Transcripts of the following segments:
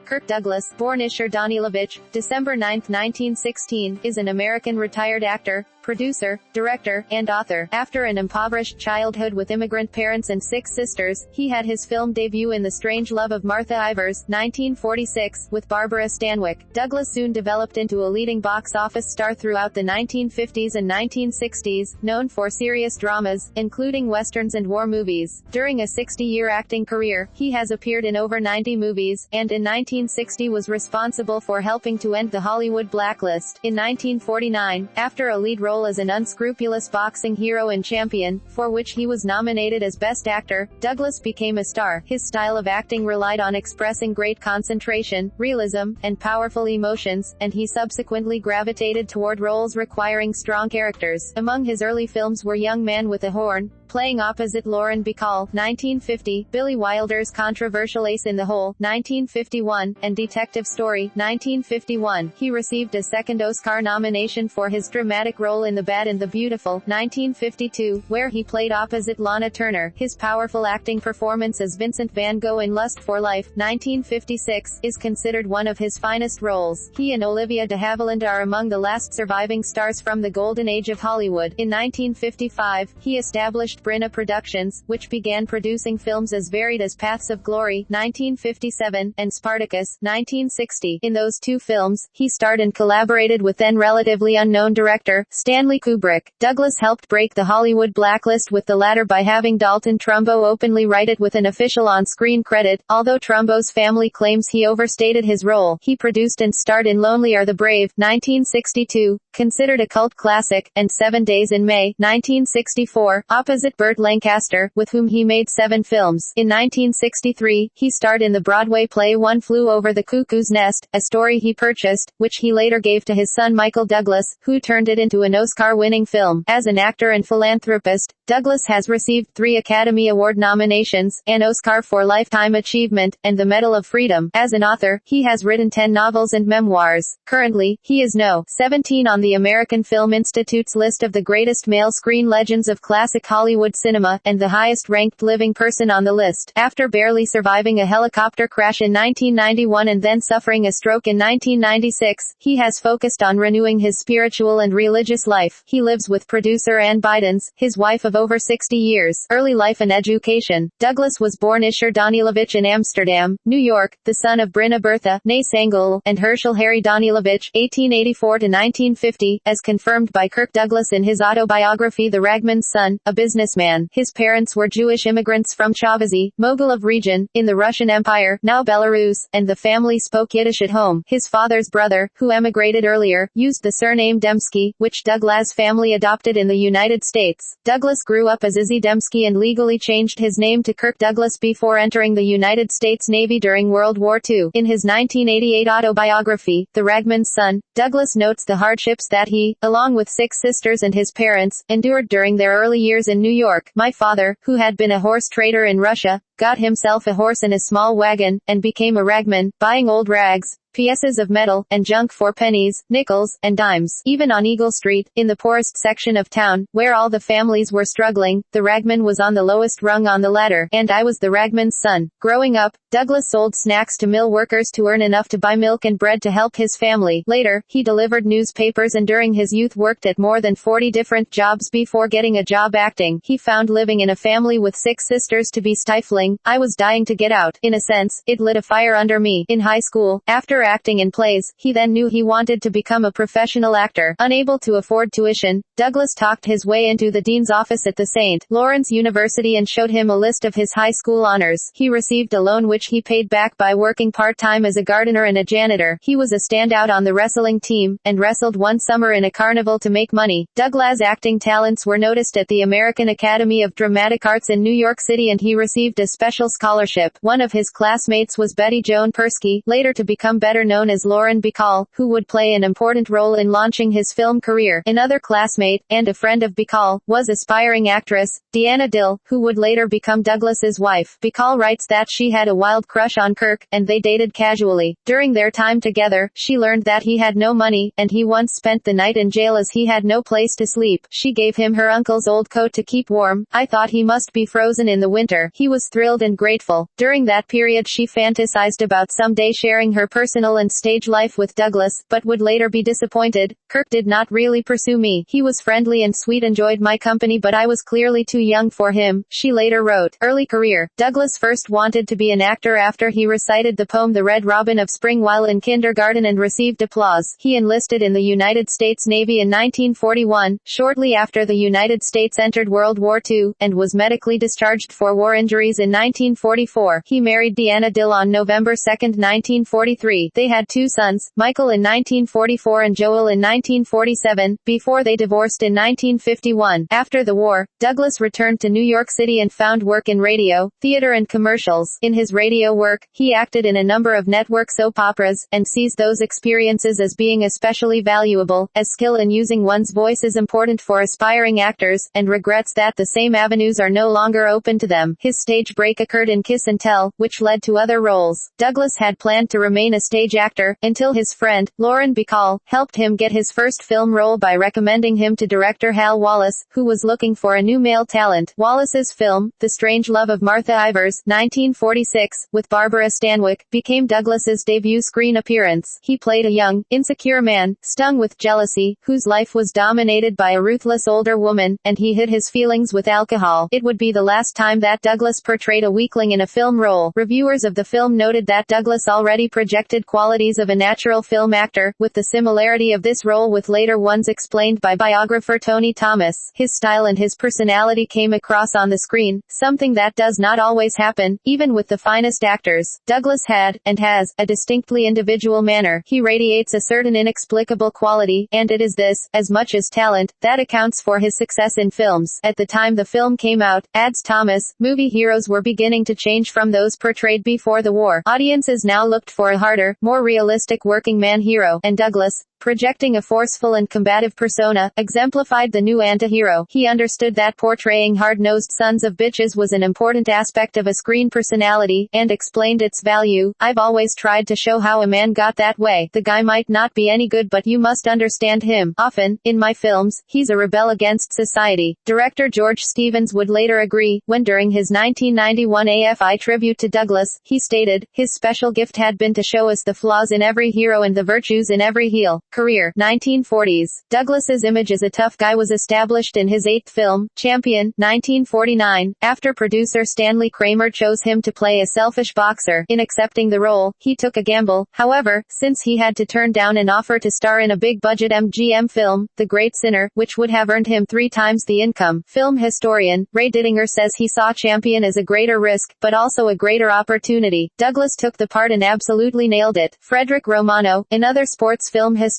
Kirk Douglas, born Ishur Danilovich, December 9, 1916, is an American retired actor, producer, director, and author. After an impoverished childhood with immigrant parents and 6 sisters, he had his film debut in The Strange Love of Martha Ivers, 1946, with Barbara Stanwyck. Douglas soon developed into a leading box office star throughout the 1950s and 1960s, known for serious dramas, including westerns and war movies. During a 60-year acting career, he has appeared in over 90 movies, and in 1960 was responsible for helping to end the Hollywood blacklist. In 1949, after a lead role as an unscrupulous boxing hero and champion, for which he was nominated as Best Actor, Douglas became a star. His style of acting relied on expressing great concentration, realism, and powerful emotions, and he subsequently gravitated toward roles requiring strong characters. Among his early films were Young Man with a Horn, playing opposite Lauren Bacall, 1950, Billy Wilder's controversial Ace in the Hole, 1951, and Detective Story, 1951. He received a second Oscar nomination for his dramatic role in The Bad and the Beautiful, 1952, where he played opposite Lana Turner. His powerful acting performance as Vincent van Gogh in Lust for Life, 1956, is considered one of his finest roles. He and Olivia de Havilland are among the last surviving stars from the golden age of Hollywood. In 1955, he established Bryna Productions, which began producing films as varied as Paths of Glory, 1957, and Spartacus, 1960. In those 2 films, he starred and collaborated with then relatively unknown director, Stanley Kubrick. Douglas helped break the Hollywood blacklist with the latter by having Dalton Trumbo openly write it with an official on-screen credit. Although Trumbo's family claims he overstated his role, he produced and starred in Lonely Are the Brave, 1962, considered a cult classic, and 7 Days in May, 1964, opposite Burt Lancaster, with whom he made 7 films. In 1963, he starred in the Broadway play One Flew Over the Cuckoo's Nest, a story he purchased, which he later gave to his son Michael Douglas, who turned it into an Oscar-winning film. As an actor and philanthropist, Douglas has received 3 Academy Award nominations, an Oscar for Lifetime Achievement, and the Medal of Freedom. As an author, he has written 10 novels and memoirs. Currently, he is No. 17 on the American Film Institute's list of the greatest male screen legends of classic Hollywood cinema, and the highest-ranked living person on the list. After barely surviving a helicopter crash in 1991 and then suffering a stroke in 1996, he has focused on renewing his spiritual and religious life. He lives with producer Ann Bidens, his wife of over 60 years. Early life and education. Douglas was born Ishur Danilovich in Amsterdam, New York, the son of Bryna Bertha, née Sangol, and Herschel Harry Danilovich, 1884-1950, as confirmed by Kirk Douglas in his autobiography The Ragman's Son, a businessman. His parents were Jewish immigrants from Chavazi, Mogilov region, in the Russian Empire, now Belarus, and the family spoke Yiddish at home. His father's brother, who emigrated earlier, used the surname Dembski, which Douglas' family adopted in the United States. Douglas grew up as Izzy Dembski and legally changed his name to Kirk Douglas before entering the United States Navy during World War II. In his 1988 autobiography, The Ragman's Son, Douglas notes the hardships that he, along with 6 sisters and his parents, endured during their early years in New York. My father, who had been a horse trader in Russia, got himself a horse and a small wagon, and became a ragman, buying old rags, pieces of metal, and junk for pennies, nickels, and dimes. Even on Eagle Street, in the poorest section of town, where all the families were struggling, the ragman was on the lowest rung on the ladder, and I was the ragman's son. Growing up, Douglas sold snacks to mill workers to earn enough to buy milk and bread to help his family. Later, he delivered newspapers and during his youth worked at more than 40 different jobs before getting a job acting. He found living in a family with 6 sisters to be stifling. I was dying to get out. In a sense, it lit a fire under me. In high school, after acting in plays, he then knew he wanted to become a professional actor. Unable to afford tuition, Douglas talked his way into the dean's office at the St. Lawrence University and showed him a list of his high school honors. He received a loan which he paid back by working part-time as a gardener and a janitor. He was a standout on the wrestling team, and wrestled one summer in a carnival to make money. Douglas' acting talents were noticed at the American Academy of Dramatic Arts in New York City and he received a special scholarship. One of his classmates was Betty Joan Persky, later to become better better known as Lauren Bacall, who would play an important role in launching his film career. Another classmate, and a friend of Bacall, was aspiring actress, Deanna Dill, who would later become Douglas's wife. Bacall writes that she had a wild crush on Kirk, and they dated casually. During their time together, she learned that he had no money, and he once spent the night in jail as he had no place to sleep. She gave him her uncle's old coat to keep warm. I thought he must be frozen in the winter. He was thrilled and grateful. During that period she fantasized about someday sharing her personal and stage life with Douglas, but would later be disappointed. Kirk did not really pursue me. He was friendly and sweet, enjoyed my company, but I was clearly too young for him, she later wrote. Early career. Douglas first wanted to be an actor after he recited the poem The Red Robin of Spring while in kindergarten and received applause. He enlisted in the United States Navy in 1941, shortly after the United States entered World War II, and was medically discharged for war injuries in 1944. He married Deanna Dill on November 2, 1943. They had two sons, Michael in 1944 and Joel in 1947, before they divorced in 1951. After the war, Douglas returned to New York City and found work in radio, theater and commercials. In his radio work, he acted in a number of network soap operas, and sees those experiences as being especially valuable, as skill in using one's voice is important for aspiring actors, and regrets that the same avenues are no longer open to them. His stage break occurred in Kiss and Tell, which led to other roles. Douglas had planned to remain a stage actor, until his friend, Lauren Bacall, helped him get his first film role by recommending him to director Hal Wallace, who was looking for a new male talent. Wallace's film, The Strange Love of Martha Ivers, 1946, with Barbara Stanwyck, became Douglas's debut screen appearance. He played a young, insecure man, stung with jealousy, whose life was dominated by a ruthless older woman, and he hid his feelings with alcohol. It would be the last time that Douglas portrayed a weakling in a film role. Reviewers of the film noted that Douglas already projected qualities of a natural film actor, with the similarity of this role with later ones explained by biographer Tony Thomas. His style and his personality came across on the screen, something that does not always happen, even with the finest actors. Douglas had, and has, a distinctly individual manner. He radiates a certain inexplicable quality, and it is this, as much as talent, that accounts for his success in films. At the time the film came out, adds Thomas, movie heroes were beginning to change from those portrayed before the war. Audiences now looked for a harder, more realistic working man hero, and Douglas, projecting a forceful and combative persona, exemplified the new anti-hero. He understood that portraying hard-nosed sons of bitches was an important aspect of a screen personality, and explained its value. I've always tried to show how a man got that way. The guy might not be any good, but you must understand him. Often, in my films, he's a rebel against society. Director George Stevens would later agree, when during his 1991 AFI tribute to Douglas, he stated, his special gift had been to show us the flaws in every hero and the virtues in every heel. Career. 1940s. Douglas's image as a tough guy was established in his eighth film, Champion, 1949, after producer Stanley Kramer chose him to play a selfish boxer. In accepting the role, he took a gamble. However, since he had to turn down an offer to star in a big-budget MGM film, The Great Sinner, which would have earned him 3 times the income. Film historian, Ray Dittinger says he saw Champion as a greater risk, but also a greater opportunity. Douglas took the part and absolutely nailed it. Frederick Romano, another sports film historian,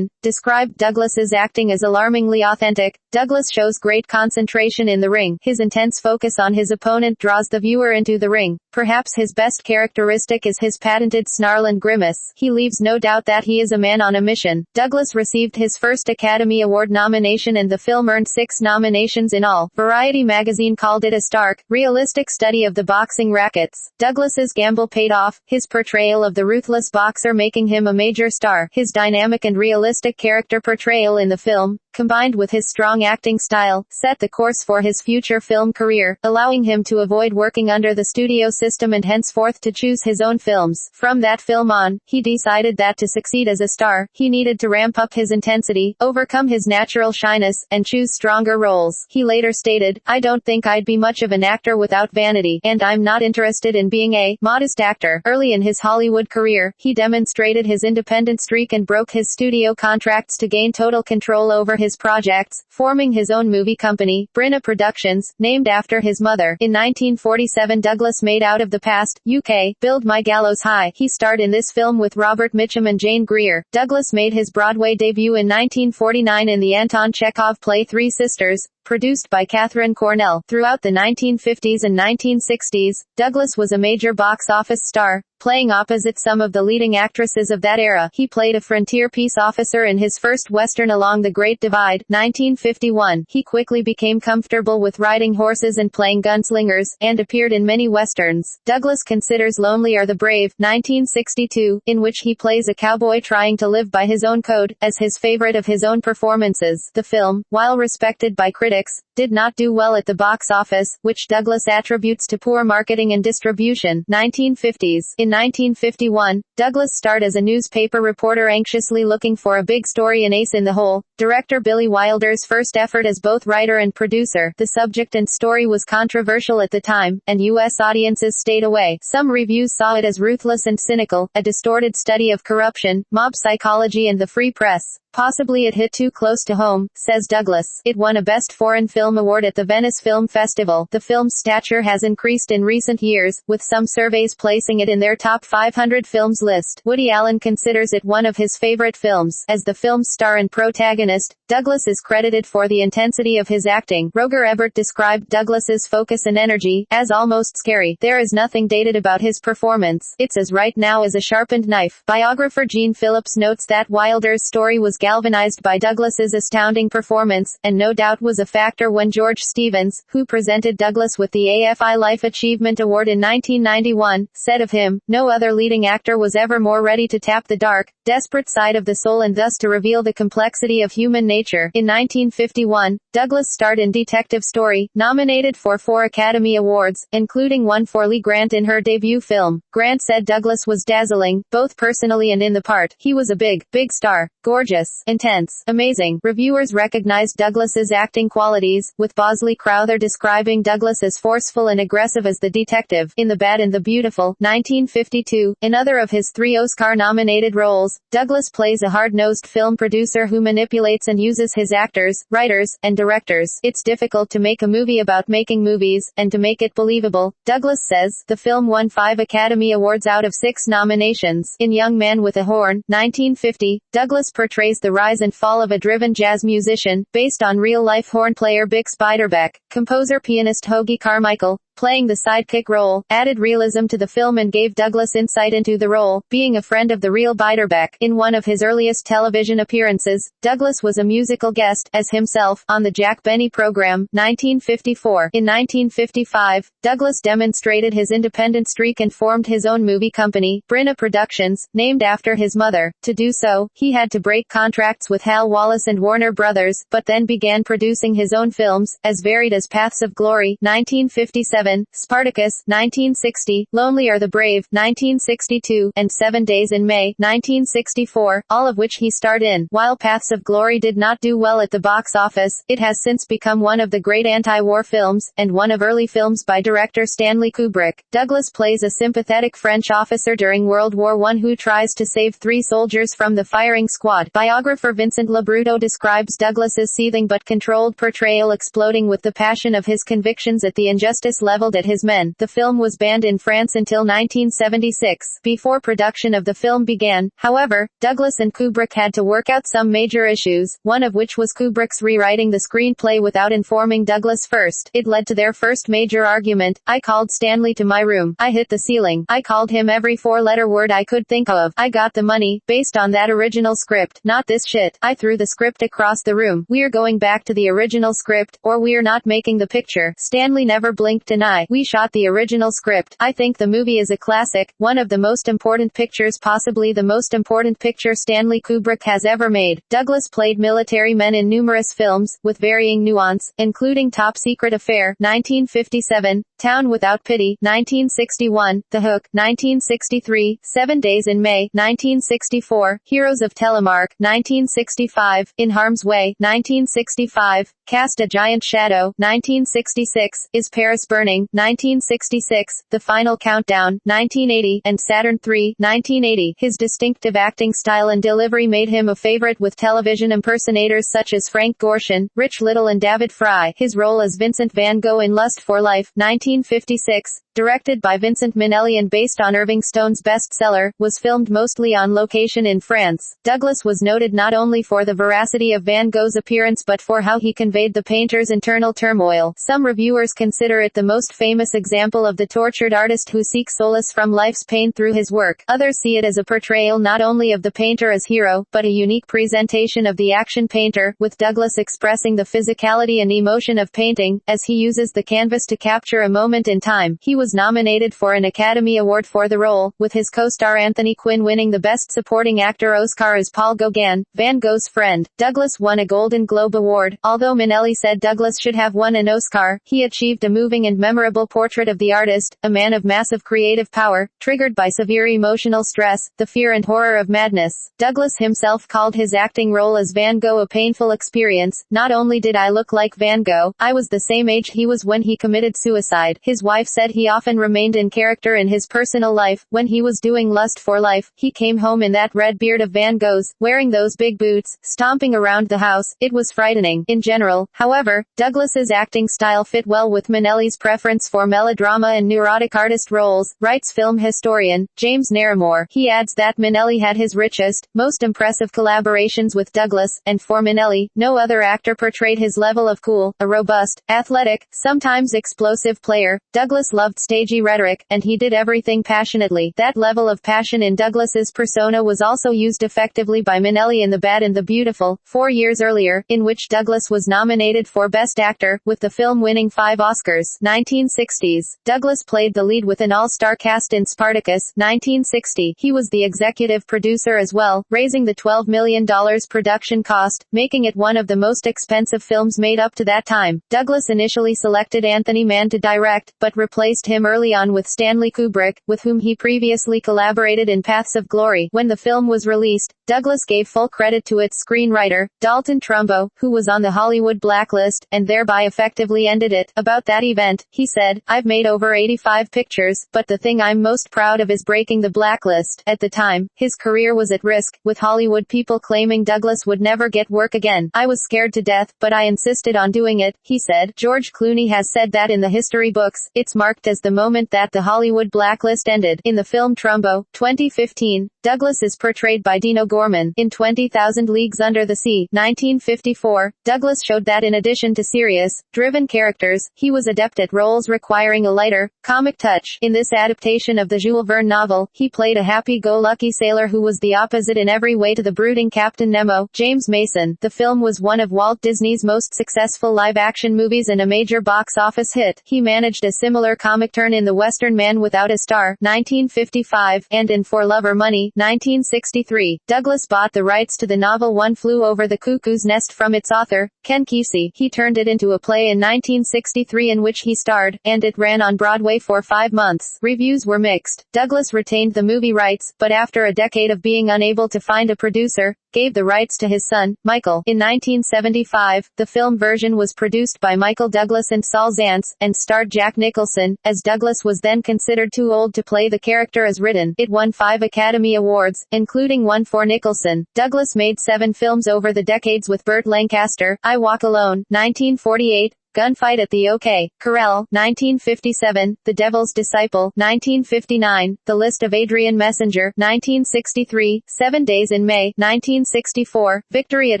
described Douglas's acting as alarmingly authentic. Douglas shows great concentration in the ring. His intense focus on his opponent draws the viewer into the ring. Perhaps his best characteristic is his patented snarl and grimace. He leaves no doubt that he is a man on a mission. Douglas received his first Academy Award nomination, and the film earned 6 nominations in all. Variety magazine called it a stark, realistic study of the boxing rackets. Douglas's gamble paid off, his portrayal of the ruthless boxer making him a major star. His dynamic and realistic character portrayal in the film, combined with his strong acting style, set the course for his future film career, allowing him to avoid working under the studio system and henceforth to choose his own films. From that film on, he decided that to succeed as a star, he needed to ramp up his intensity, overcome his natural shyness, and choose stronger roles. He later stated, I don't think I'd be much of an actor without vanity, and I'm not interested in being a modest actor. Early in his Hollywood career, he demonstrated his independent streak and broke his studio contracts to gain total control over his projects, forming his own movie company, Brinna Productions, named after his mother. In 1947 Douglas made Out of the Past, UK, Build My Gallows High. He starred in this film with Robert Mitchum and Jane Greer. Douglas made his Broadway debut in 1949 in the Anton Chekhov play Three Sisters, produced by Katharine Cornell. Throughout the 1950s and 1960s, Douglas was a major box office star, playing opposite some of the leading actresses of that era. He played a frontier peace officer in his first Western Along the Great Divide, 1951. He quickly became comfortable with riding horses and playing gunslingers, and appeared in many Westerns. Douglas considers Lonely Are the Brave, 1962, in which he plays a cowboy trying to live by his own code, as his favorite of his own performances. The film, while respected by critics, did not do well at the box office, which Douglas attributes to poor marketing and distribution. 1950s. In 1951, Douglas starred as a newspaper reporter anxiously looking for a big story in Ace in the Hole, director Billy Wilder's first effort as both writer and producer. The subject and story was controversial at the time, and U.S. audiences stayed away. Some reviews saw it as ruthless and cynical, a distorted study of corruption, mob psychology and the free press. Possibly it hit too close to home, says Douglas. It won a Best Foreign Film Award at the Venice Film Festival. The film's stature has increased in recent years, with some surveys placing it in their top 500 films list. Woody Allen considers it one of his favorite films. As the film's star and protagonist, Douglas is credited for the intensity of his acting. Roger Ebert described Douglas's focus and energy as almost scary. There is nothing dated about his performance. It's as right now as a sharpened knife. Biographer Gene Phillips notes that Wilder's story was galvanized by Douglas's astounding performance, and no doubt was a factor when George Stevens, who presented Douglas with the AFI Life Achievement Award in 1991, said of him, "No other leading actor was ever more ready to tap the dark, desperate side of the soul and thus to reveal the complexity of human nature." In 1951, Douglas starred in Detective Story, nominated for 4 Academy Awards, including one for Lee Grant in her debut film. Grant said Douglas was dazzling, both personally and in the part. He was a big star. Gorgeous, intense, amazing. Reviewers recognized Douglas's acting qualities, with Bosley Crowther describing Douglas as forceful and aggressive as the detective in The Bad and the Beautiful, 1952. In other of his 3 Oscar-nominated roles, Douglas plays a hard-nosed film producer who manipulates and uses his actors, writers, and directors. It's difficult to make a movie about making movies, and to make it believable, Douglas says. The film won 5 Academy Awards out of 6 nominations. In Young Man with a Horn, 1950, Douglas portrays the rise and fall of a driven jazz musician, based on real-life horn player Bix Beiderbecke. Composer-pianist Hoagy Carmichael, playing the sidekick role, added realism to the film and gave Douglas insight into the role, being a friend of the real Beiderbecke. In one of his earliest television appearances, Douglas was a musical guest, as himself, on the Jack Benny program, 1954. In 1955, Douglas demonstrated his independent streak and formed his own movie company, Brinna Productions, named after his mother. To do so, he had to break contracts with Hal Wallace and Warner Brothers, but then began producing his own films, as varied as Paths of Glory, 1957, Spartacus, 1960, Lonely Are the Brave, 1962, and 7 Days in May, 1964, all of which he starred in. While Paths of Glory did not do well at the box office, it has since become one of the great anti-war films, and one of early films by director Stanley Kubrick. Douglas plays a sympathetic French officer during World War I who tries to save 3 soldiers from the firing squad. Biographer Vincent Labruto describes Douglas's seething but controlled portrayal exploding with the passion of his convictions at the injustice leveled at his men. The film was banned in France until 1976. Before production of the film began, however, Douglas and Kubrick had to work out some major issues, one of which was Kubrick's rewriting the screenplay without informing Douglas first. It led to their first major argument. "I called Stanley to my room. I hit the ceiling. I called him every 4-letter word I could think of. I got the money, based on that original script, not this shit. I threw the script across the room. We're going back to the original script, or we're not making the picture." Stanley never blinked an eye. "We shot the original script. I think the movie is a classic, one of the most important pictures, possibly the most important picture Stanley Kubrick has ever made." Douglas played military men in numerous films, with varying nuance, including Top Secret Affair, 1957, Town Without Pity, 1961, The Hook, 1963, 7 Days in May, 1964, Heroes of Telemark, 1965, In Harm's Way, 1965, Cast a Giant Shadow, 1966, Is Paris Burning, 1966, The Final Countdown, 1980, and Saturn III, 1980. His distinctive acting style and delivery made him a favorite with television impersonators such as Frank Gorshin, Rich Little and David Fry. His role as Vincent van Gogh in Lust for Life, 1956, Directed by Vincent Minnelli and based on Irving Stone's bestseller, was filmed mostly on location in France. Douglas was noted not only for the veracity of Van Gogh's appearance but for how he conveyed the painter's internal turmoil. Some reviewers consider it the most famous example of the tortured artist who seeks solace from life's pain through his work. Others see it as a portrayal not only of the painter as hero, but a unique presentation of the action painter, with Douglas expressing the physicality and emotion of painting, as he uses the canvas to capture a moment in time. He was nominated for an Academy Award for the role, with his co-star Anthony Quinn winning the Best Supporting Actor Oscar as Paul Gauguin, Van Gogh's friend. Douglas won a Golden Globe Award. Although Minnelli said Douglas should have won an Oscar, he achieved a moving and memorable portrait of the artist, a man of massive creative power, triggered by severe emotional stress, the fear and horror of madness. Douglas himself called his acting role as Van Gogh a painful experience. Not only did I look like Van Gogh, I was the same age he was when he committed suicide. His wife said he often remained in character in his personal life. When he was doing Lust for Life, he came home in that red beard of Van Gogh's, wearing those big boots, stomping around the house. It was frightening. In general, however, Douglas's acting style fit well with Minnelli's preference for melodrama and neurotic artist roles, writes film historian James Naramore. He adds that Minnelli had his richest, most impressive collaborations with Douglas, and for Minnelli, no other actor portrayed his level of cool, a robust, athletic, sometimes explosive player. Douglas loved stagey rhetoric, and he did everything passionately. That level of passion in Douglas's persona was also used effectively by Minnelli in The Bad and the Beautiful, 4 years earlier, in which Douglas was nominated for Best Actor, with the film winning 5 Oscars. 1960s. Douglas played the lead with an all-star cast in Spartacus. 1960. He was the executive producer as well, raising the $12 million production cost, making it one of the most expensive films made up to that time. Douglas initially selected Anthony Mann to direct, but replaced him early on with Stanley Kubrick, with whom he previously collaborated in Paths of Glory. When the film was released, Douglas gave full credit to its screenwriter, Dalton Trumbo, who was on the Hollywood blacklist, and thereby effectively ended it. About that event, he said, "I've made over 85 pictures, but the thing I'm most proud of is breaking the blacklist." At the time, his career was at risk, with Hollywood people claiming Douglas would never get work again. "I was scared to death, but I insisted on doing it," he said. George Clooney has said that in the history books, it's marked as the moment that the Hollywood blacklist ended. In the film Trumbo, 2015, Douglas is portrayed by Dino Gorman. In 20,000 Leagues Under the Sea, 1954, Douglas showed that in addition to serious, driven characters, he was adept at roles requiring a lighter, comic touch. In this adaptation of the Jules Verne novel, he played a happy-go-lucky sailor who was the opposite in every way to the brooding Captain Nemo, James Mason. The film was one of Walt Disney's most successful live-action movies and a major box office hit. He managed a similar comic turn in The Western Man Without a Star, 1955, and in For Love or Money, 1963. Douglas bought the rights to the novel One Flew Over the Cuckoo's Nest from its author, Ken Kesey. He turned it into a play in 1963 in which he starred, and it ran on Broadway for 5 months. Reviews were mixed. Douglas retained the movie rights, but after a decade of being unable to find a producer, gave the rights to his son, Michael. In 1975, the film version was produced by Michael Douglas and Saul Zaentz, and starred Jack Nicholson, as Douglas was then considered too old to play the character as written. It won 5 Academy Awards, including one for Nicholson. Douglas made 7 films over the decades with Burt Lancaster: I Walk Alone, 1948, Gunfight at the OK Corral, 1957, The Devil's Disciple, 1959, The List of Adrian Messenger, 1963, 7 Days in May, 1964, Victory at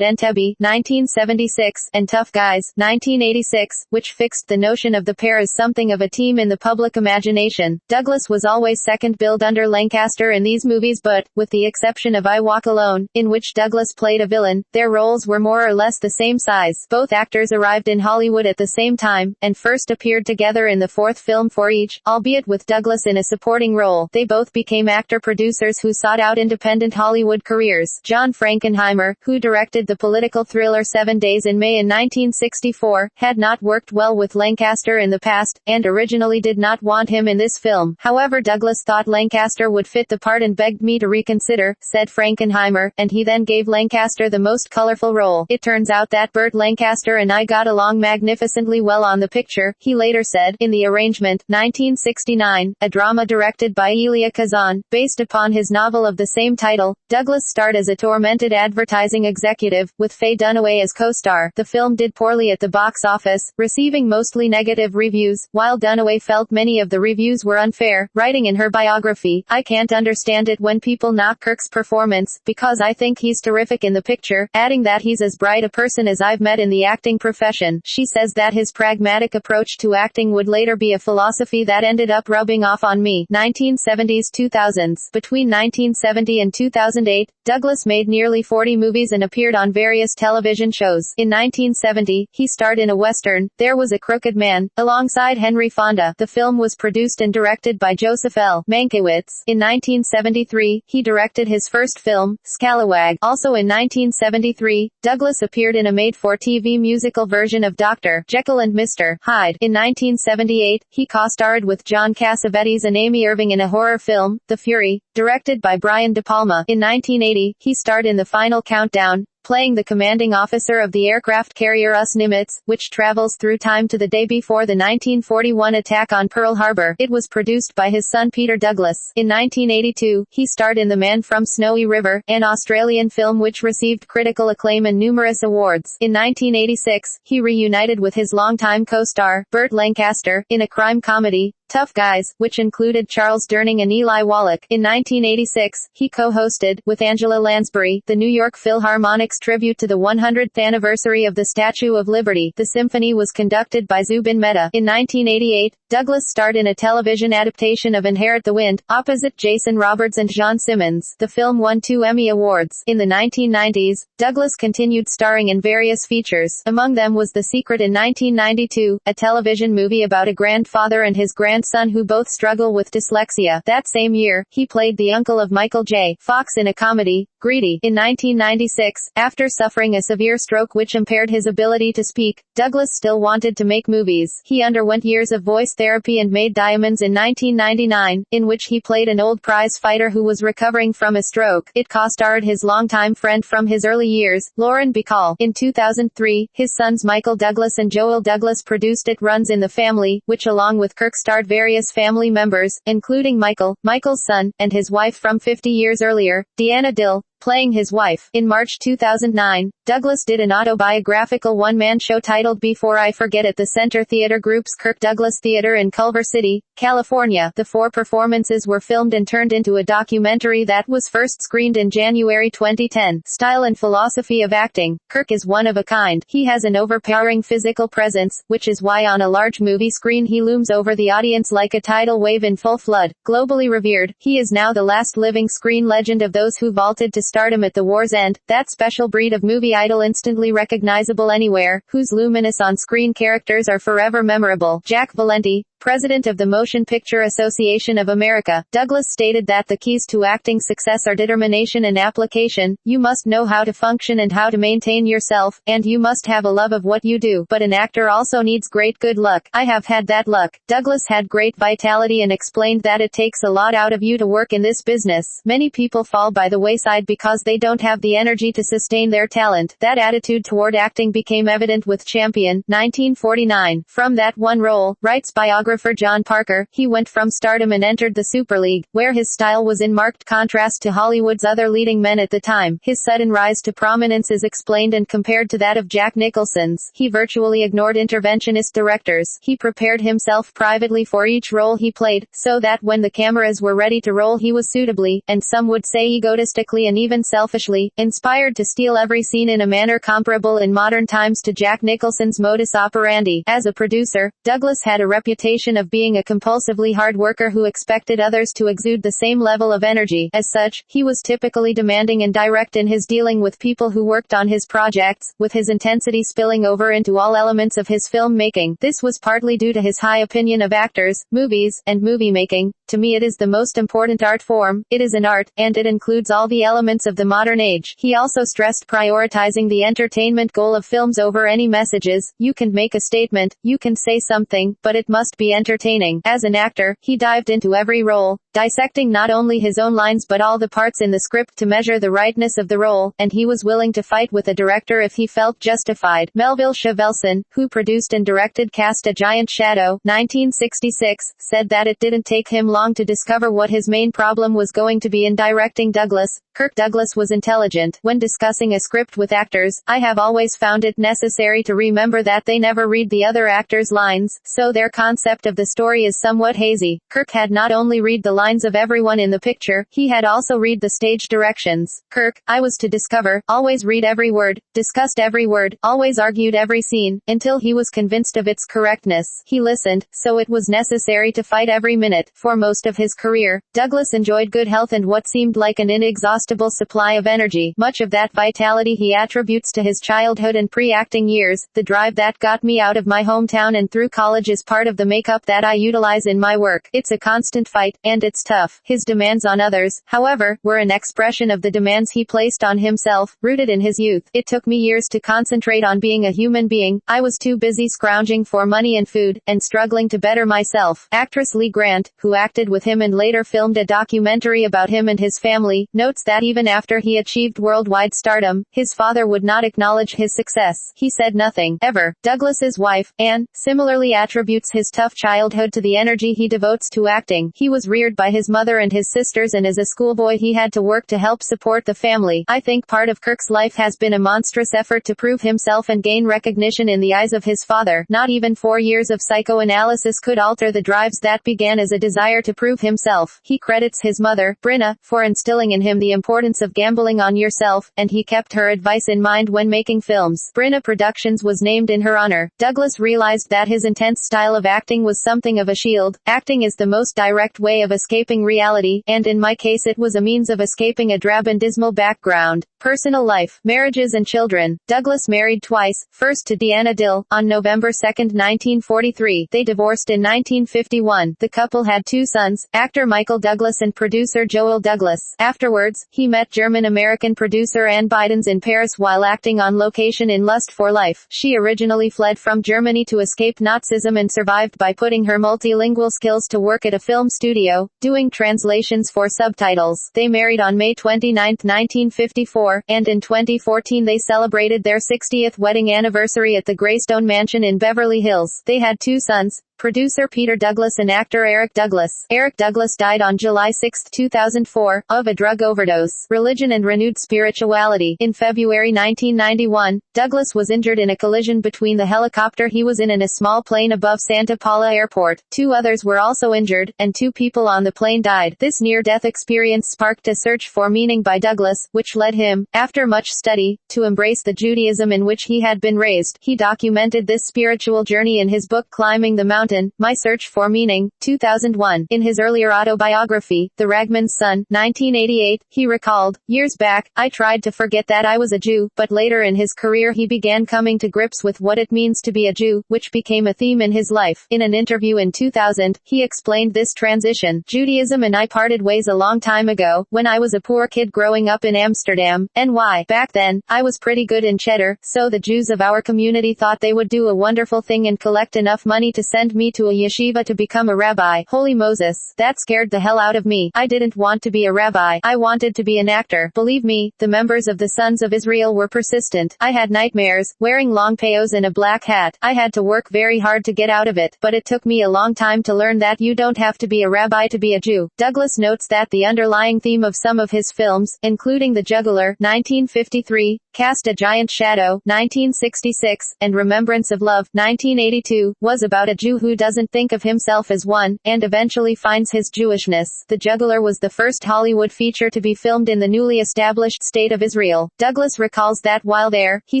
Entebbe, 1976, and Tough Guys, 1986, which fixed the notion of the pair as something of a team in the public imagination. Douglas was always second billed under Lancaster in these movies but, with the exception of I Walk Alone, in which Douglas played a villain, their roles were more or less the same size. Both actors arrived in Hollywood at the same time, and first appeared together in the 4th film for each, albeit with Douglas in a supporting role. They both became actor-producers who sought out independent Hollywood careers. John Frankenheimer, who directed the political thriller 7 Days in May in 1964, had not worked well with Lancaster in the past, and originally did not want him in this film. However, Douglas thought Lancaster would fit the part and begged me to reconsider, said Frankenheimer, and he then gave Lancaster the most colorful role. It turns out that Burt Lancaster and I got along magnificently magnificently well on the picture, he later said. In The Arrangement, 1969, a drama directed by Elia Kazan, based upon his novel of the same title, Douglas starred as a tormented advertising executive, with Faye Dunaway as co-star. The film did poorly at the box office, receiving mostly negative reviews, while Dunaway felt many of the reviews were unfair, writing in her biography, "I can't understand it when people knock Kirk's performance, because I think he's terrific in the picture," adding that he's as bright a person as I've met in the acting profession. She says that his pragmatic approach to acting would later be a philosophy that ended up rubbing off on me. 1970s-2000s. Between 1970 and 2008, Douglas made nearly 40 movies and appeared on various television shows. In 1970, he starred in a western, There Was a Crooked Man, alongside Henry Fonda. The film was produced and directed by Joseph L. Mankiewicz. In 1973, he directed his first film, Scalawag. Also in 1973, Douglas appeared in a made-for-TV musical version of Dr. Jekyll and Mr. Hyde. In 1978, he co-starred with John Cassavetes and Amy Irving in a horror film, The Fury, directed by Brian De Palma. In 1980, he starred in The Final Countdown, playing the commanding officer of the aircraft carrier US-Nimitz, which travels through time to the day before the 1941 attack on Pearl Harbor. It was produced by his son Peter Douglas. In 1982, he starred in The Man from Snowy River, an Australian film which received critical acclaim and numerous awards. In 1986, he reunited with his longtime co-star, Burt Lancaster, in a crime comedy, Tough Guys, which included Charles Durning and Eli Wallach. In 1986, he co-hosted, with Angela Lansbury, the New York Philharmonic's tribute to the 100th anniversary of the Statue of Liberty. The symphony was conducted by Zubin Mehta. In 1988, Douglas starred in a television adaptation of Inherit the Wind, opposite Jason Roberts and John Simmons. The film won 2 Emmy Awards. In the 1990s, Douglas continued starring in various features. Among them was The Secret in 1992, a television movie about a grandfather and his grandson who both struggle with dyslexia. That same year, he played the uncle of Michael J. Fox in a comedy, Greedy. In 1996, after suffering a severe stroke which impaired his ability to speak, Douglas still wanted to make movies. He underwent years of voice therapy and made Diamonds in 1999, in which he played an old prize fighter who was recovering from a stroke. It co-starred his longtime friend from his early years, Lauren Bacall. In 2003, his sons Michael Douglas and Joel Douglas produced It Runs in the Family, which along with Kirk starred various family members, including Michael's son, and his wife from 50 years earlier, Deanna Dill, playing his wife. In March 2009, Douglas did an autobiographical one-man show titled Before I Forget at the Center Theater Group's Kirk Douglas Theater in Culver City, California. The 4 performances were filmed and turned into a documentary that was first screened in January 2010. Style and philosophy of acting. Kirk is one of a kind. He has an overpowering physical presence, which is why on a large movie screen he looms over the audience like a tidal wave in full flood. Globally revered, he is now the last living screen legend of those who vaulted to stardom at the war's end, that special breed of movie idol instantly recognizable anywhere, whose luminous on-screen characters are forever memorable. Jack Valenti, president of the Motion Picture Association of America, Douglas stated that the keys to acting success are determination and application. You must know how to function and how to maintain yourself, and you must have a love of what you do. But an actor also needs great good luck. I have had that luck. Douglas had great vitality and explained that it takes a lot out of you to work in this business. Many people fall by the wayside because they don't have the energy to sustain their talent. That attitude toward acting became evident with Champion, 1949. From that one role, writes biographer John Parker, he went from stardom and entered the Super League, where his style was in marked contrast to Hollywood's other leading men at the time. His sudden rise to prominence is explained and compared to that of Jack Nicholson's. He virtually ignored interventionist directors. He prepared himself privately for each role he played, so that when the cameras were ready to roll he was suitably, and some would say egotistically and even selfishly, inspired to steal every scene in a manner comparable in modern times to Jack Nicholson's modus operandi. As a producer, Douglas had a reputation of being a compulsively hard worker who expected others to exude the same level of energy. As such, he was typically demanding and direct in his dealing with people who worked on his projects, with his intensity spilling over into all elements of his film making. This was partly due to his high opinion of actors, movies, and movie making. To me it is the most important art form. It is an art, and it includes all the elements of the modern age. He also stressed prioritizing the entertainment goal of films over any messages. You can make a statement, you can say something, but it must be be entertaining. As an actor, he dived into every role, dissecting not only his own lines but all the parts in the script to measure the rightness of the role, and he was willing to fight with a director if he felt justified. Melville Chevelson, who produced and directed Cast a Giant Shadow, 1966, said that it didn't take him long to discover what his main problem was going to be in directing Douglas. Kirk Douglas was intelligent. When discussing a script with actors, I have always found it necessary to remember that they never read the other actor's lines, so their concept of the story is somewhat hazy. Kirk had not only read the lines of everyone in the picture, he had also read the stage directions. Kirk, I was to discover, always read every word, discussed every word, always argued every scene, until he was convinced of its correctness. He listened, so it was necessary to fight every minute. For most of his career, Douglas enjoyed good health and what seemed like an inexhaustible supply of energy. Much of that vitality he attributes to his childhood and pre-acting years. The drive that got me out of my hometown and through college is part of the makeup that I utilize in my work. It's a constant fight, and it's tough. His demands on others, however, were an expression of the demands he placed on himself, rooted in his youth. It took me years to concentrate on being a human being. I was too busy scrounging for money and food, and struggling to better myself. Actress Lee Grant, who acted with him and later filmed a documentary about him and his family, notes that even after he achieved worldwide stardom, his father would not acknowledge his success. He said nothing, ever. Douglas's wife, Anne, similarly attributes his tough childhood to the energy he devotes to acting. He was reared by his mother and his sisters, and as a schoolboy he had to work to help support the family. I think part of Kirk's life has been a monstrous effort to prove himself and gain recognition in the eyes of his father. Not even 4 years of psychoanalysis could alter the drives that began as a desire to prove himself. He credits his mother, Brinna, for instilling in him the importance of gambling on yourself, and he kept her advice in mind when making films. Brinna Productions was named in her honor. Douglas realized that his intense style of acting was something of a shield. Acting is the most direct way of escaping reality, and in my case it was a means of escaping a drab and dismal background. Personal life, marriages and children. Douglas married twice, first to Deanna Dill, on November 2, 1943. They divorced in 1951. The couple had 2 sons, actor Michael Douglas and producer Joel Douglas. Afterwards, he met German-American producer Anne Bidens in Paris while acting on location in Lust for Life. She originally fled from Germany to escape Nazism and survived by putting her multilingual skills to work at a film studio, doing translations for subtitles. They married on May 29, 1954, and in 2014 they celebrated their 60th wedding anniversary at the Greystone Mansion in Beverly Hills. They had 2 sons, producer Peter Douglas and actor Eric Douglas. Eric Douglas died on July 6, 2004, of a drug overdose. Religion and renewed spirituality. In February 1991, Douglas was injured in a collision between the helicopter he was in and a small plane above Santa Paula Airport. 2 others were also injured, and 2 people on the plane died. This near-death experience sparked a search for meaning by Douglas, which led him, after much study, to embrace the Judaism in which he had been raised. He documented this spiritual journey in his book Climbing the Mountain, My Search for Meaning, 2001. In his earlier autobiography, The Ragman's Son, 1988, he recalled, "Years back, I tried to forget that I was a Jew, but later in his career he began coming to grips with what it means to be a Jew, which became a theme in his life." In an interview in 2000, he explained this transition. "Judaism and I parted ways a long time ago, when I was a poor kid growing up in Amsterdam, NY. Back then, I was pretty good in cheddar, so the Jews of our community thought they would do a wonderful thing and collect enough money to send me to a yeshiva to become a rabbi. Holy Moses. That scared the hell out of me. I didn't want to be a rabbi. I wanted to be an actor. Believe me, the members of the Sons of Israel were persistent. I had nightmares, wearing long payos and a black hat. I had to work very hard to get out of it, but it took me a long time to learn that you don't have to be a rabbi to be a Jew." Douglas notes that the underlying theme of some of his films, including The Juggler, 1953, Cast a Giant Shadow, 1966, and Remembrance of Love, 1982, was about a Jew who doesn't think of himself as one, and eventually finds his Jewishness. The Juggler was the first Hollywood feature to be filmed in the newly established state of Israel. Douglas recalls that while there, he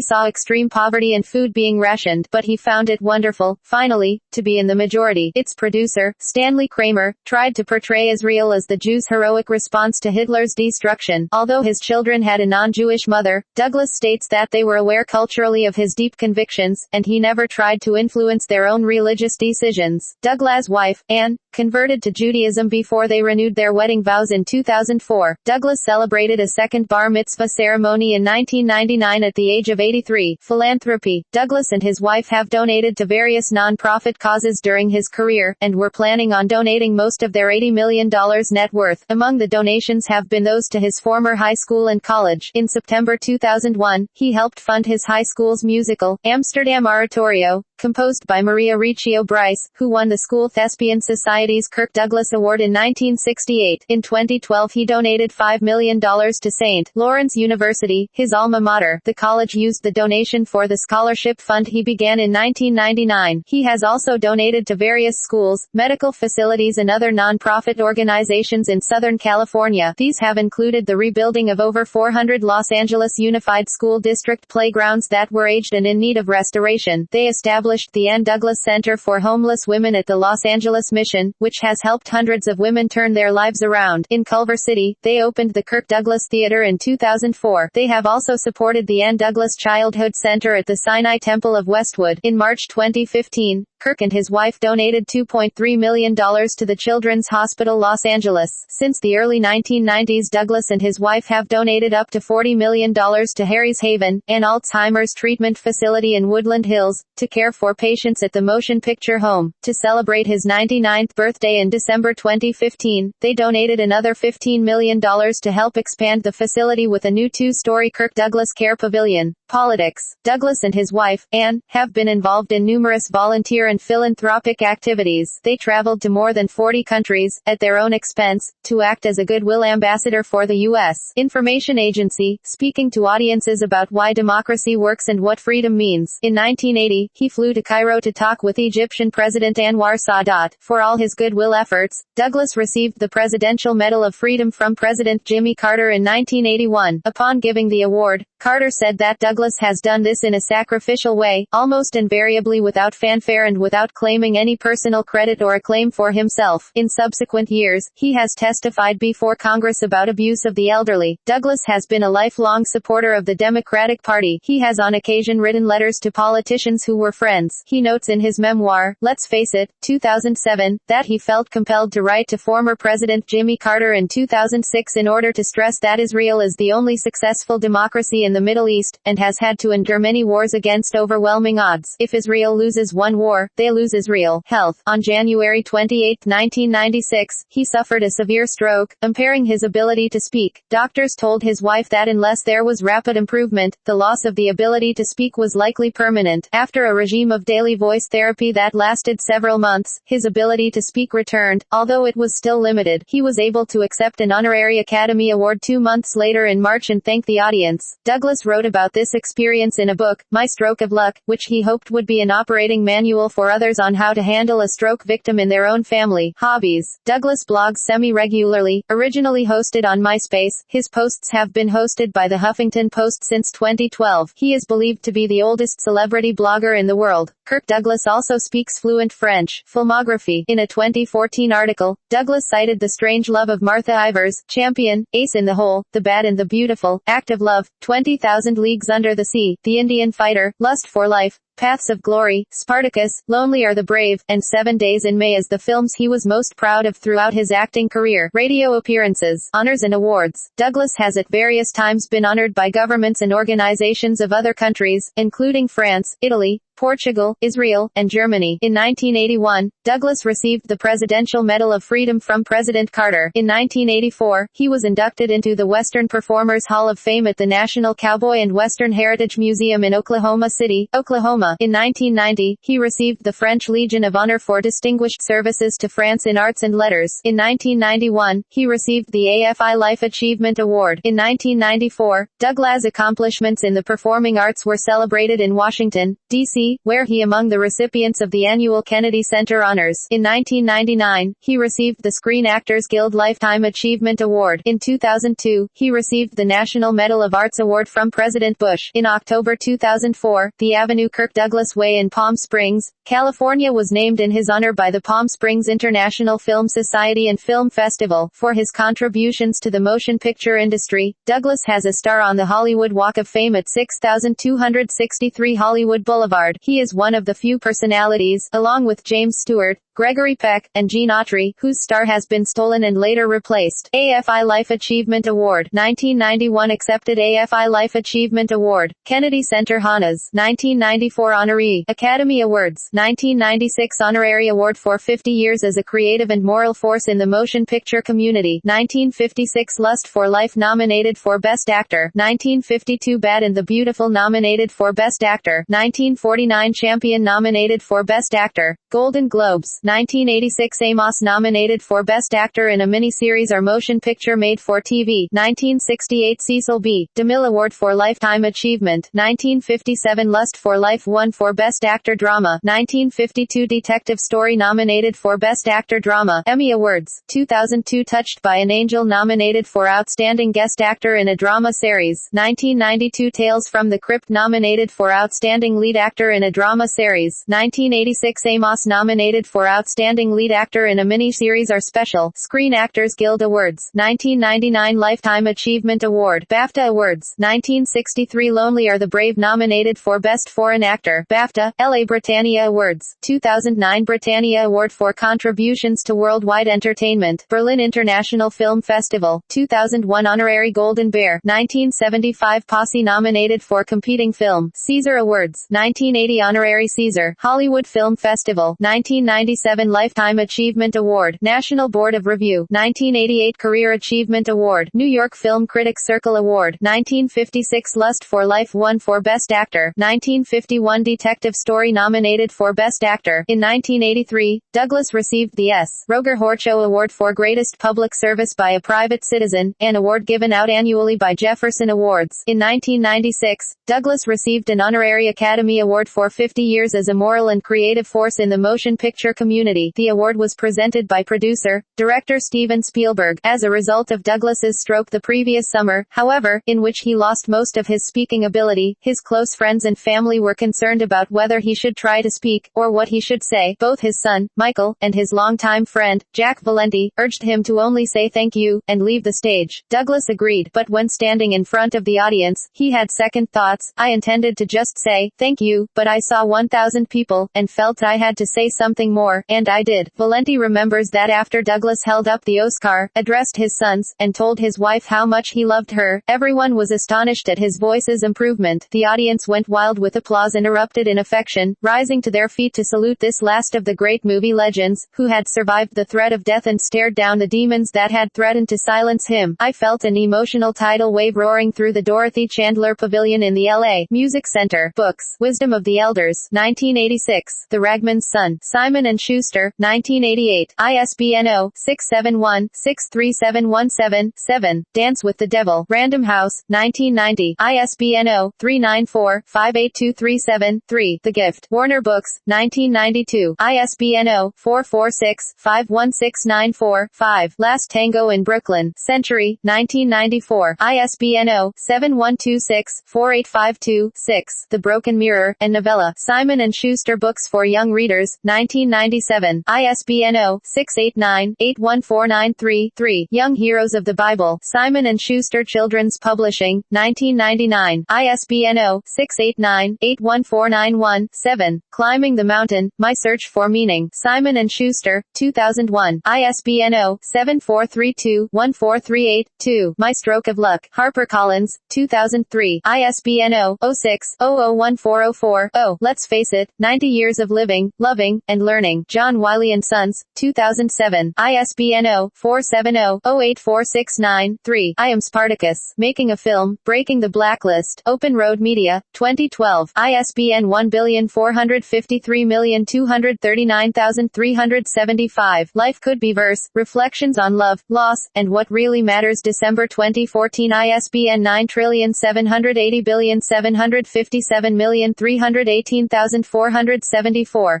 saw extreme poverty and food being rationed, but he found it wonderful, finally, to be in the majority. Its producer, Stanley Kramer, tried to portray Israel as the Jews' heroic response to Hitler's destruction. Although his children had a non-Jewish mother, Douglas states that they were aware culturally of his deep convictions, and he never tried to influence their own religious decisions. Douglas' wife, Anne, converted to Judaism before they renewed their wedding vows in 2004. Douglas celebrated a second bar mitzvah ceremony in 1999 at the age of 83. Philanthropy. Douglas and his wife have donated to various non-profit causes during his career, and were planning on donating most of their $80 million net worth. Among the donations have been those to his former high school and college. In September 2001, he helped fund his high school's musical, Amsterdam Oratorio, composed by Maria Riccio Bryce, who won the School Thespian Society's Kirk Douglas Award in 1968. In 2012 he donated $5 million to St. Lawrence University, his alma mater. The college used the donation for the scholarship fund he began in 1999. He has also donated to various schools, medical facilities and other non-profit organizations in Southern California. These have included the rebuilding of over 400 Los Angeles Unified School District playgrounds that were aged and in need of restoration. They established the Ann Douglas Center for Homeless Women at the Los Angeles Mission, which has helped hundreds of women turn their lives around. In Culver City, they opened the Kirk Douglas Theater in 2004. They have also supported the Ann Douglas Childhood Center at the Sinai Temple of Westwood. In March 2015, Kirk and his wife donated $2.3 million to the Children's Hospital Los Angeles. Since the early 1990s, Douglas and his wife have donated up to $40 million to Harry's Haven, an Alzheimer's treatment facility in Woodland Hills, to care for patients at the Motion Picture Home. To celebrate his 99th birthday in December 2015, they donated another $15 million to help expand the facility with a new 2-story Kirk Douglas Care Pavilion. Politics. Douglas and his wife, Ann, have been involved in numerous volunteer and philanthropic activities. They traveled to more than 40 countries, at their own expense, to act as a goodwill ambassador for the U.S. Information Agency, speaking to audiences about why democracy works and what freedom means. In 1980, he flew to Cairo to talk with Egyptian President Anwar Sadat. For all his goodwill efforts, Douglas received the Presidential Medal of Freedom from President Jimmy Carter in 1981. Upon giving the award, Carter said that Douglas has done this in a sacrificial way, almost invariably without fanfare and without claiming any personal credit or acclaim for himself. In subsequent years, he has testified before Congress about abuse of the elderly. Douglas has been a lifelong supporter of the Democratic Party. He has on occasion written letters to politicians who were friends. He notes in his memoir, Let's Face It, 2007, that he felt compelled to write to former President Jimmy Carter in 2006 in order to stress that Israel is the only successful democracy in the Middle East, and has had to endure many wars against overwhelming odds. If Israel loses one war, they lose Israel. Health. On January 28, 1996, he suffered a severe stroke, impairing his ability to speak. Doctors told his wife that unless there was rapid improvement, the loss of the ability to speak was likely permanent. After a regime of daily voice therapy that lasted several months, his ability to speak returned, although it was still limited. He was able to accept an honorary Academy Award 2 months later in March and thank the audience. Douglas wrote about this experience in a book, My Stroke of Luck, which he hoped would be an operating manual for others on how to handle a stroke victim in their own family. Hobbies. Douglas blogs semi-regularly, originally hosted on MySpace. His posts have been hosted by the Huffington Post since 2012. He is believed to be the oldest celebrity blogger in the world. Kirk Douglas also speaks fluent French. Filmography. In a 2014 article, Douglas cited The Strange Love of Martha Ivers, Champion, Ace in the Hole, The Bad and the Beautiful, Act of Love, 20,000 Leagues Under the Sea, The Indian Fighter, Lust for Life, Paths of Glory, Spartacus, Lonely Are the Brave, and 7 Days in May as the films he was most proud of throughout his acting career. Radio appearances, honors and awards. Douglas has at various times been honored by governments and organizations of other countries, including France, Italy, Portugal, Israel, and Germany. In 1981, Douglas received the Presidential Medal of Freedom from President Carter. In 1984, he was inducted into the Western Performers Hall of Fame at the National Cowboy and Western Heritage Museum in Oklahoma City, Oklahoma. In 1990, he received the French Legion of Honor for distinguished services to France in arts and letters. In 1991, he received the AFI Life Achievement Award. In 1994, Douglas' accomplishments in the performing arts were celebrated in Washington, D.C., where he among the recipients of the annual Kennedy Center Honors. In 1999, he received the Screen Actors Guild Lifetime Achievement Award. In 2002, he received the National Medal of Arts Award from President Bush. In October 2004, the Avenue Kirk Douglas Way in Palm Springs, California was named in his honor by the Palm Springs International Film Society and Film Festival. For his contributions to the motion picture industry, Douglas has a star on the Hollywood Walk of Fame at 6263 Hollywood Boulevard. He is one of the few personalities, along with James Stewart, Gregory Peck, and Gene Autry, whose star has been stolen and later replaced. AFI Life Achievement Award. 1991 accepted AFI Life Achievement Award. Kennedy Center Hanas. 1994 honoree. Academy Awards. 1996 honorary award for 50 years as a creative and moral force in the motion picture community. 1956 Lust for Life nominated for Best Actor. 1952 Bad and the Beautiful nominated for Best Actor. 1949 Champion nominated for Best Actor. Golden Globes. 1986 Amos nominated for Best Actor in a miniseries or motion picture made for TV. 1968 Cecil B. DeMille Award for Lifetime Achievement. 1957 Lust for Life won for Best Actor Drama. 1952 Detective Story nominated for Best Actor Drama. Emmy Awards. 2002 Touched by an Angel nominated for Outstanding Guest Actor in a Drama Series. 1992 Tales from the Crypt nominated for Outstanding Lead Actor in a Drama Series. 1986 Amos nominated for Outstanding Lead Actor in a Miniseries or Special. Screen Actors Guild Awards. 1999 Lifetime Achievement Award. BAFTA Awards. 1963 Lonely Are the Brave nominated for Best Foreign Actor. BAFTA. LA Britannia Awards. 2009 Britannia Award for Contributions to Worldwide Entertainment. Berlin International Film Festival. 2001 Honorary Golden Bear. 1975 Posse nominated for Competing Film. Caesar Awards. 1980 Honorary Caesar. Hollywood Film Festival. 1997 Lifetime Achievement Award. National Board of Review. 1988 Career Achievement Award. New York Film Critics Circle Award. 1956 Lust for Life won for Best Actor. 1951 Detective Story nominated for Best Actor. In 1983, Douglas received the S. Roger Horcho Award for Greatest Public Service by a Private Citizen, an award given out annually by Jefferson Awards. In 1996, Douglas received an honorary Academy Award for 50 years as a moral and creative force in the motion picture community. The award was presented by producer, director Steven Spielberg, as a result of Douglas's stroke the previous summer, however, in which he lost most of his speaking ability. His close friends and family were concerned about whether he should try to speak, or what he should say. Both his son, Michael, and his longtime friend, Jack Valenti, urged him to only say thank you, and leave the stage. Douglas agreed, but when standing in front of the audience, he had second thoughts. I intended to just say, thank you, but I saw 1,000 people, and felt I had to say something more, and I did. Valenti remembers that after Douglas held up the Oscar, addressed his sons, and told his wife how much he loved her, everyone was astonished at his voice's improvement. The audience went wild with applause and erupted in affection, rising to their feet to salute this last of the great movie legends, who had survived the threat of death and stared down the demons that had threatened to silence him. I felt an emotional tidal wave roaring through the Dorothy Chandler Pavilion in the LA Music Center. Books. Wisdom of the Elders. 1986. The Ragman's Son. Simon & Schuster. 1988. ISBN 0-671-63717-7. Dance with the Devil. Random House. 1990. ISBN 0-394-58237-3. The Gift. Warner Books. 1992. ISBN 0-446-51694-5. Last Tango in Brooklyn. Century. 1994. ISBN 0-7126-4852-6. The Broken Mirror, and novella. Simon & Schuster Books for Young Readers. 1997. ISBN 0-689-81493-3. Young Heroes of the Bible. Simon & Schuster Children's Publishing. 1999. ISBN 0-689-81491-7. Climbing the Mountain, My Search for Meaning. Simon & Schuster. 2001. ISBN 0-7432-1438-2. My Stroke of Luck. HarperCollins. 2003. ISBN 0-06-001404-0. Let's Face It, 90 Years of Living, Loving, and Learning. John Wiley & Sons. 2007. ISBN 0-470-08469-3. I Am Spartacus. Making a Film, Breaking the Blacklist. Open Road Media. 2012. ISBN 14532239375. Life Could Be Verse. Reflections on Love, Loss, and What Really Matters. December 2014. ISBN 9780757313418,474.